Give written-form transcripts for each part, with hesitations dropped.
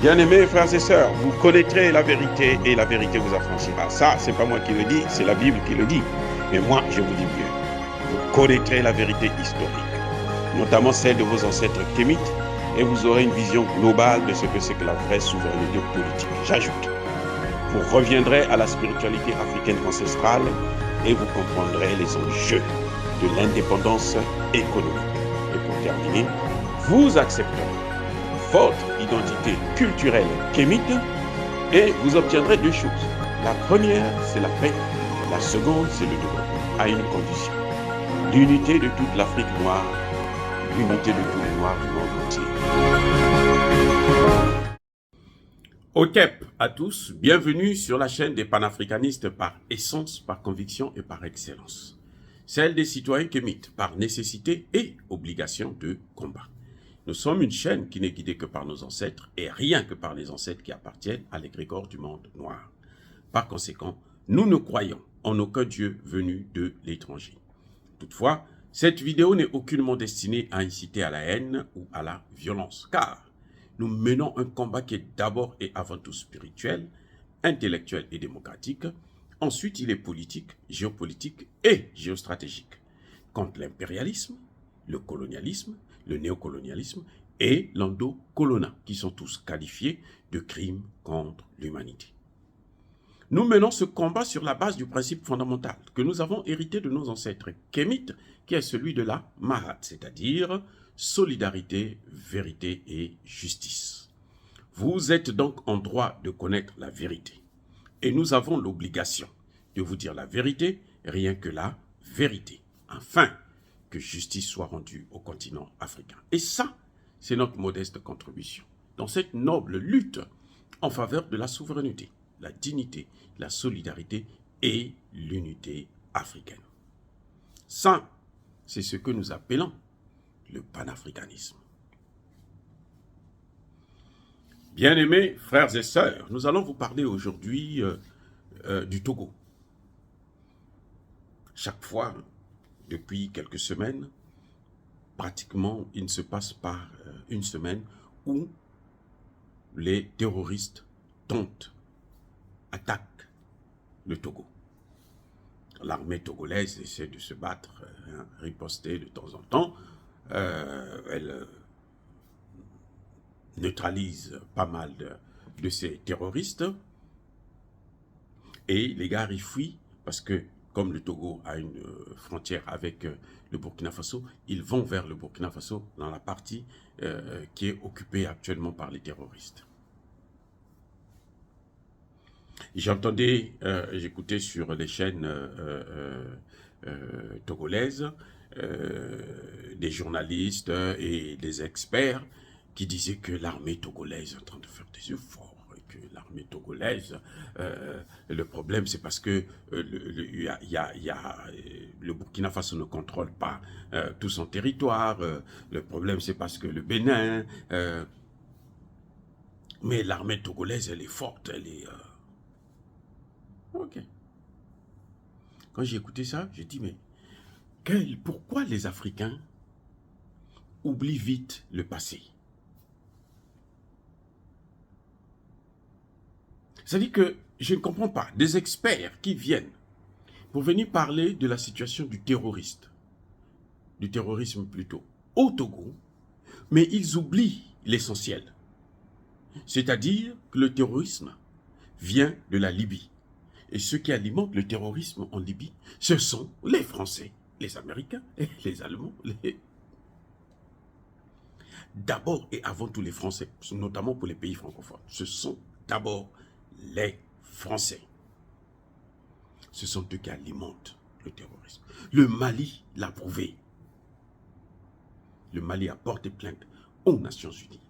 Bien-aimés frères et sœurs, vous connaîtrez la vérité et la vérité vous affranchira. Ça, c'est pas moi qui le dis, c'est la Bible qui le dit. Mais moi, je vous dis mieux. Vous connaîtrez la vérité historique, notamment celle de vos ancêtres kémites, et vous aurez une vision globale de ce que c'est que la vraie souveraineté politique. J'ajoute, vous reviendrez à la spiritualité africaine ancestrale et vous comprendrez les enjeux de l'indépendance économique. Et pour terminer, vous accepterez votre identité culturelle kémite et vous obtiendrez deux choses. La première, c'est la paix. La seconde, c'est le développement, à une condition. L'unité de toute l'Afrique noire, l'unité de tous les Noirs du monde entier. Otep à tous, bienvenue sur la chaîne des panafricanistes par essence, par conviction et par excellence. Celle des citoyens kémites par nécessité et obligation de combat. Nous sommes une chaîne qui n'est guidée que par nos ancêtres et rien que par les ancêtres qui appartiennent à l'égrégore du monde noir. Par conséquent, nous ne croyons en aucun Dieu venu de l'étranger. Toutefois, cette vidéo n'est aucunement destinée à inciter à la haine ou à la violence, car nous menons un combat qui est d'abord et avant tout spirituel, intellectuel et démocratique. Ensuite, il est politique, géopolitique et géostratégique, contre l'impérialisme, le colonialisme, le néocolonialisme et l'endocolonat, qui sont tous qualifiés de crimes contre l'humanité. Nous menons ce combat sur la base du principe fondamental que nous avons hérité de nos ancêtres kémites, qui est celui de la Mahat, c'est-à-dire solidarité, vérité et justice. Vous êtes donc en droit de connaître la vérité. Et nous avons l'obligation de vous dire la vérité, rien que la vérité. Enfin, que justice soit rendue au continent africain. Et ça, c'est notre modeste contribution dans cette noble lutte en faveur de la souveraineté, la dignité, la solidarité et l'unité africaine. Ça, c'est ce que nous appelons le panafricanisme. Bien-aimés frères et sœurs, nous allons vous parler aujourd'hui du Togo. Chaque fois, depuis quelques semaines, pratiquement, il ne se passe pas une semaine où les terroristes tentent, attaquent le Togo. L'armée togolaise essaie de se battre, riposter de temps en temps. Elle neutralise pas mal de ces terroristes. Et les gars, ils fuient parce que, comme le Togo a une frontière avec le Burkina Faso, ils vont vers le Burkina Faso dans la partie qui est occupée actuellement par les terroristes. J'entendais, j'écoutais sur les chaînes togolaises des journalistes et des experts qui disaient que l'armée togolaise est en train de faire des efforts. Que l'armée togolaise, le problème c'est parce que le Burkina Faso ne contrôle pas tout son territoire, le problème c'est parce que le Bénin, mais l'armée togolaise elle est forte, elle est... Ok. Quand j'ai écouté ça, j'ai dit mais pourquoi les Africains oublient vite le passé? C'est-à-dire que je ne comprends pas des experts qui viennent pour venir parler de la situation du terrorisme plutôt, au Togo, mais ils oublient l'essentiel. C'est-à-dire que le terrorisme vient de la Libye. Et ceux qui alimentent le terrorisme en Libye, ce sont les Français, les Américains et les Allemands. D'abord et avant tout les Français, notamment pour les pays francophones, ce sont d'abord les Français. Ce sont eux qui alimentent le terrorisme. Le Mali l'a prouvé. Le Mali a porté plainte aux Nations Unies.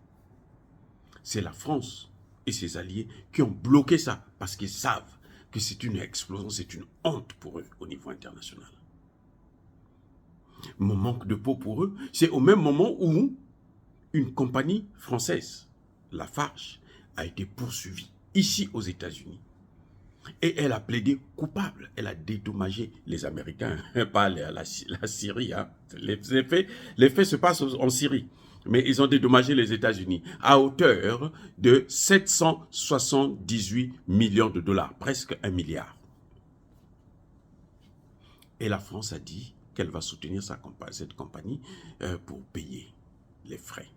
C'est la France et ses alliés qui ont bloqué ça parce qu'ils savent que c'est une explosion, c'est une honte pour eux au niveau international. Mon manque de peau pour eux, c'est au même moment où une compagnie française, Lafarge, a été poursuivie ici aux États-Unis. Et elle a plaidé coupable. Elle a dédommagé les Américains, pas la Syrie. Hein. Les faits se passent en Syrie. mais ils ont dédommagé les États-Unis à hauteur de 778 millions de dollars, presque 1 milliard. Et la France a dit qu'elle va soutenir cette compagnie pour payer les frais,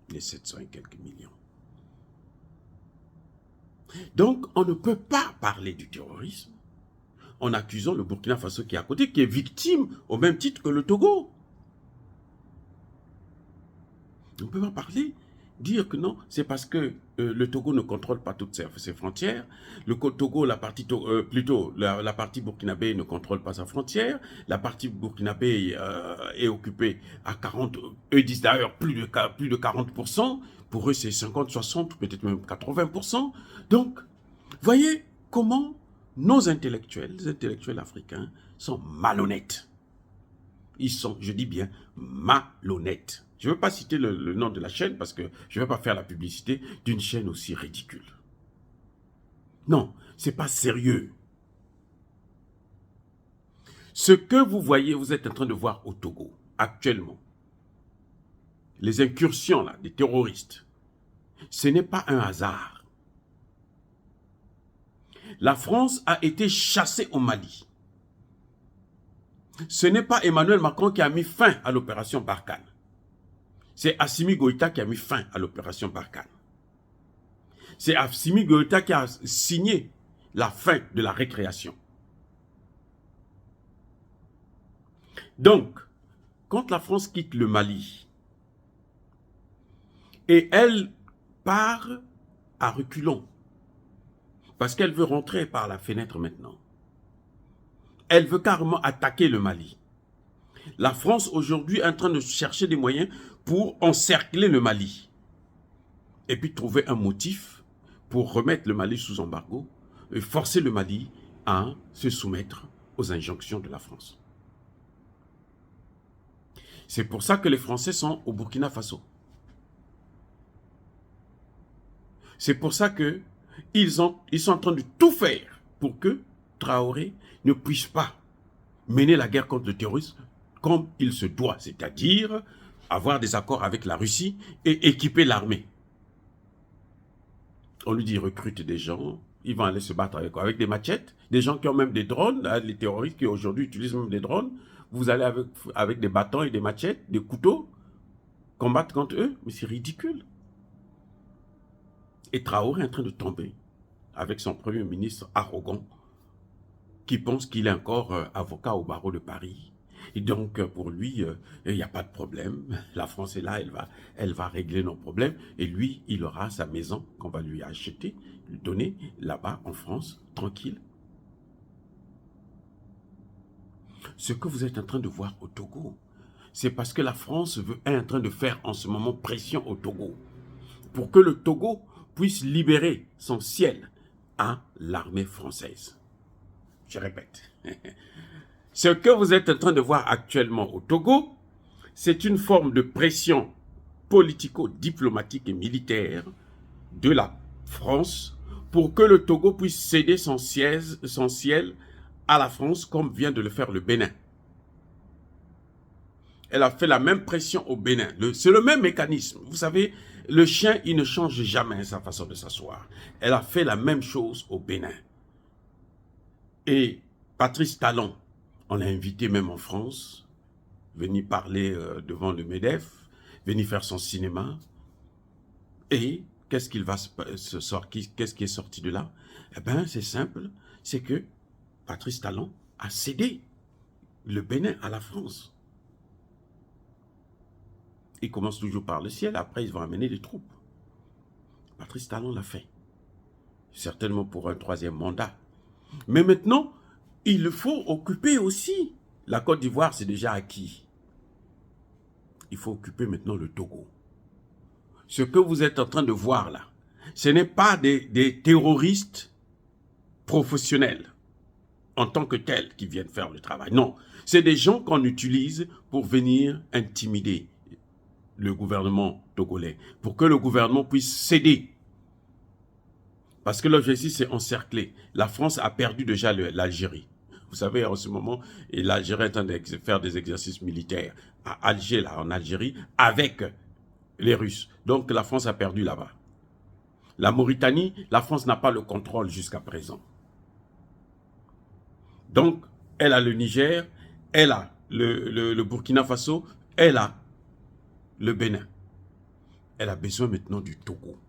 les 700 et quelques millions. Donc, on ne peut pas parler du terrorisme en accusant le Burkina Faso qui est à côté, qui est victime au même titre que le Togo. On ne peut pas parler, dire que non, c'est parce que le Togo ne contrôle pas toutes ses frontières. Le Togo, la partie burkinabé ne contrôle pas sa frontière. La partie burkinabé est occupée à 40%, eux disent d'ailleurs plus de 40%. Pour eux, c'est 50, 60, peut-être même 80%. Donc, voyez comment nos intellectuels, les intellectuels africains, sont malhonnêtes. Ils sont, je dis bien, malhonnêtes. Je ne veux pas citer le nom de la chaîne parce que je ne vais pas faire la publicité d'une chaîne aussi ridicule. Non, ce n'est pas sérieux. Ce que vous voyez, vous êtes en train de voir au Togo, actuellement, les incursions là, des terroristes, ce n'est pas un hasard. La France a été chassée au Mali. Ce n'est pas Emmanuel Macron qui a mis fin à l'opération Barkhane. C'est Assimi Goïta qui a mis fin à l'opération Barkhane. C'est Assimi Goïta qui a signé la fin de la récréation. Donc, quand la France quitte le Mali, et elle part à reculons, parce qu'elle veut rentrer par la fenêtre maintenant. Elle veut carrément attaquer le Mali. La France aujourd'hui est en train de chercher des moyens pour encercler le Mali. Et puis trouver un motif pour remettre le Mali sous embargo et forcer le Mali à se soumettre aux injonctions de la France. C'est pour ça que les Français sont au Burkina Faso. C'est pour ça qu'ils sont en train de tout faire pour que Traoré ne puisse pas mener la guerre contre le terrorisme comme il se doit, c'est-à-dire avoir des accords avec la Russie et équiper l'armée. On lui dit recrute des gens, ils vont aller se battre avec des machettes, des gens qui ont même des drones, les terroristes qui aujourd'hui utilisent même des drones, vous allez avec des bâtons et des machettes, des couteaux, combattre contre eux, mais c'est ridicule. Et Traoré est en train de tomber avec son premier ministre arrogant qui pense qu'il est encore avocat au barreau de Paris. Et donc, pour lui, il n'y a pas de problème. La France est là, elle va régler nos problèmes. Et lui, il aura sa maison qu'on va lui acheter, lui donner là-bas en France, tranquille. Ce que vous êtes en train de voir au Togo, c'est parce que la France est en train de faire en ce moment pression au Togo pour que le Togo puisse libérer son ciel à l'armée française. Je répète. Ce que vous êtes en train de voir actuellement au Togo, c'est une forme de pression politico-diplomatique et militaire de la France pour que le Togo puisse céder son ciel à la France comme vient de le faire le Bénin. Elle a fait la même pression au Bénin. C'est le même mécanisme. Vous savez, le chien, il ne change jamais sa façon de s'asseoir. Elle a fait la même chose au Bénin. Et Patrice Talon, on l'a invité même en France, venir parler devant le MEDEF, venir faire son cinéma. Et qu'est-ce qui est sorti de là? Eh bien, c'est simple, c'est que Patrice Talon a cédé le Bénin à la France. Il commence toujours par le ciel, après ils vont amener des troupes. Patrice Talon l'a fait. Certainement pour un troisième mandat. Mais maintenant, il faut occuper aussi. La Côte d'Ivoire, c'est déjà acquis. Il faut occuper maintenant le Togo. Ce que vous êtes en train de voir là, ce n'est pas des terroristes professionnels en tant que tels qui viennent faire le travail. Non, c'est des gens qu'on utilise pour venir intimider le gouvernement togolais, pour que le gouvernement puisse céder. Parce que l'objectif, c'est encercler. La France a perdu déjà l'Algérie. Vous savez, en ce moment, et l'Algérie est en train de faire des exercices militaires à Alger, là, en Algérie, avec les Russes. Donc la France a perdu là-bas. La Mauritanie, la France n'a pas le contrôle jusqu'à présent. Donc, elle a le Niger, elle a le Burkina Faso, elle a le Bénin. Elle a besoin maintenant du Togo.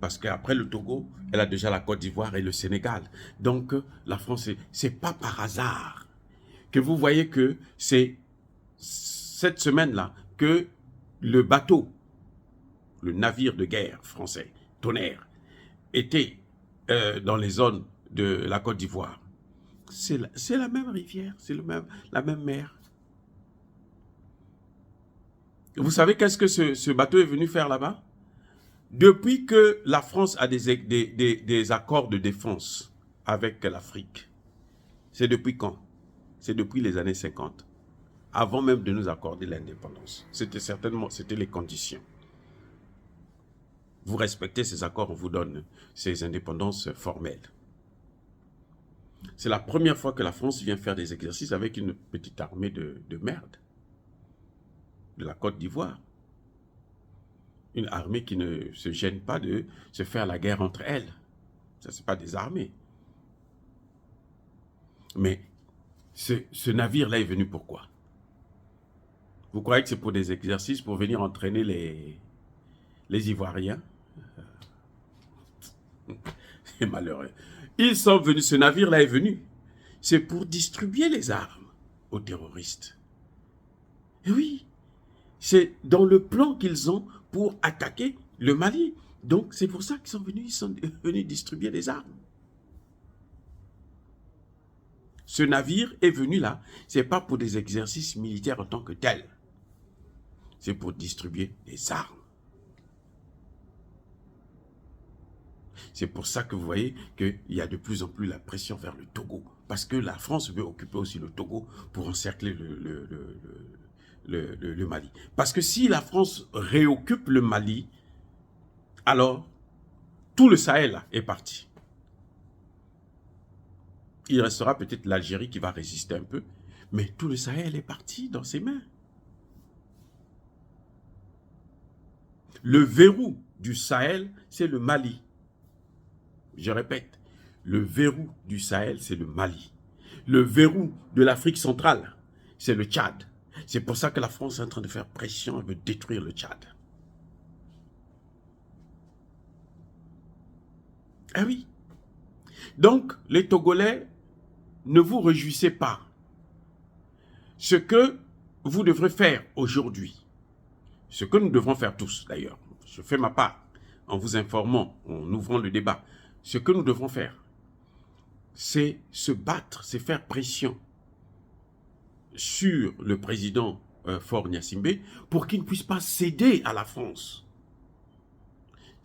Parce qu'après le Togo, elle a déjà la Côte d'Ivoire et le Sénégal. Donc, la France, c'est pas par hasard que vous voyez que c'est cette semaine-là que le bateau, le navire de guerre français, Tonnerre, était dans les zones de la Côte d'Ivoire. C'est la même rivière, c'est la même mer. Vous savez qu'est-ce que ce bateau est venu faire là-bas? Depuis que la France a des accords de défense avec l'Afrique, c'est depuis quand? C'est depuis les années 50, avant même de nous accorder l'indépendance. C'était les conditions. Vous respectez ces accords, on vous donne ces indépendances formelles. C'est la première fois que la France vient faire des exercices avec une petite armée de merde, de la Côte d'Ivoire. Une armée qui ne se gêne pas de se faire la guerre entre elles. Ça, ce n'est pas des armées. Mais ce navire-là est venu pourquoi? Vous croyez que c'est pour des exercices, pour venir entraîner les Ivoiriens? C'est malheureux. Ils sont venus, ce navire-là est venu. C'est pour distribuer les armes aux terroristes. Et oui, c'est dans le plan qu'ils ont pour attaquer le Mali. Donc, c'est pour ça qu'ils sont venus distribuer des armes. Ce navire est venu là, ce n'est pas pour des exercices militaires en tant que tels. C'est pour distribuer des armes. C'est pour ça que vous voyez qu'il y a de plus en plus la pression vers le Togo. Parce que la France veut occuper aussi le Togo pour encercler le Mali. Parce que si la France réoccupe le Mali, alors tout le Sahel est parti. Il restera peut-être l'Algérie qui va résister un peu, mais tout le Sahel est parti dans ses mains. Le verrou du Sahel, c'est le Mali. Je répète, le verrou du Sahel, c'est le Mali. Le verrou de l'Afrique centrale, c'est le Tchad. C'est pour ça que la France est en train de faire pression et veut détruire le Tchad. Ah oui. Donc, les Togolais, ne vous réjouissez pas. Ce que vous devrez faire aujourd'hui, ce que nous devrons faire tous d'ailleurs, je fais ma part en vous informant, en ouvrant le débat, ce que nous devons faire, c'est se battre, c'est faire pression sur le président Faure Gnassingbé pour qu'il ne puisse pas céder à la France.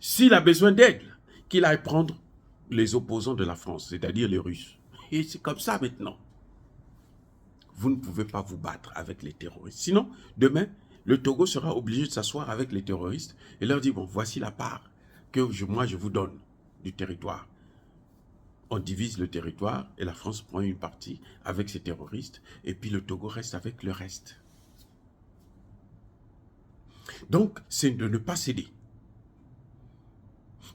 S'il a besoin d'aide, qu'il aille prendre les opposants de la France, c'est-à-dire les Russes. Et c'est comme ça maintenant. Vous ne pouvez pas vous battre avec les terroristes. Sinon, demain, le Togo sera obligé de s'asseoir avec les terroristes et leur dire, bon, voici la part que moi je vous donne du territoire. On divise le territoire et la France prend une partie avec ses terroristes et puis le Togo reste avec le reste. Donc, c'est de ne pas céder.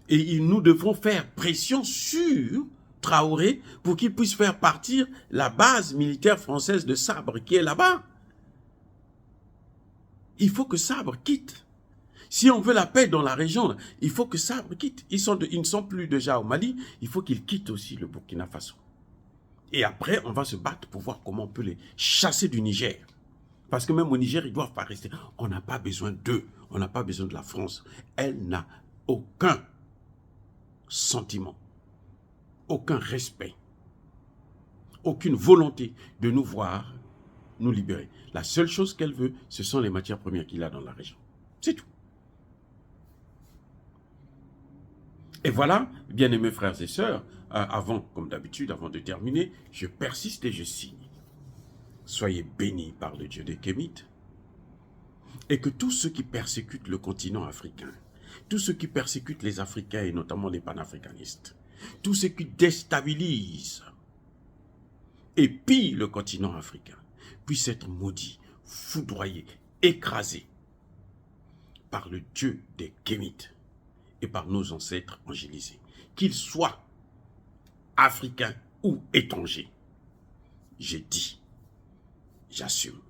Et nous devons faire pression sur Traoré pour qu'il puisse faire partir la base militaire française de Sabre qui est là-bas. Il faut que Sabre quitte. Si on veut la paix dans la région, il faut que Sabre quitte. Ils ne sont plus déjà au Mali, il faut qu'ils quittent aussi le Burkina Faso. Et après, on va se battre pour voir comment on peut les chasser du Niger. Parce que même au Niger, ils ne doivent pas rester. On n'a pas besoin d'eux, on n'a pas besoin de la France. Elle n'a aucun sentiment, aucun respect, aucune volonté de nous voir nous libérer. La seule chose qu'elle veut, ce sont les matières premières qu'il a dans la région. C'est tout. Et voilà, bien-aimés frères et sœurs, avant, comme d'habitude, avant de terminer, je persiste et je signe. Soyez bénis par le Dieu des Kémites. Et que tous ceux qui persécutent le continent africain, tous ceux qui persécutent les Africains et notamment les panafricanistes, tous ceux qui déstabilisent et pille le continent africain puisse être maudit, foudroyé, écrasé par le Dieu des Kémites et par nos ancêtres angélisés, qu'ils soient africains ou étrangers. J'ai dit, j'assume.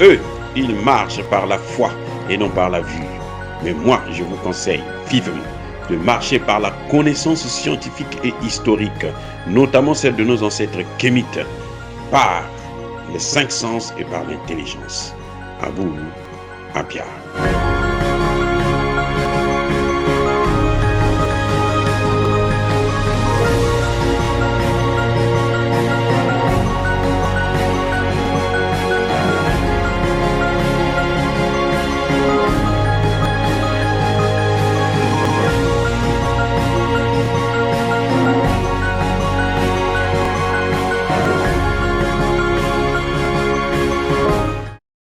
Eux, ils marchent par la foi et non par la vue. Mais moi, je vous conseille vivement de marcher par la connaissance scientifique et historique, notamment celle de nos ancêtres kémites, par les 5 sens et par l'intelligence. À vous, à Pierre.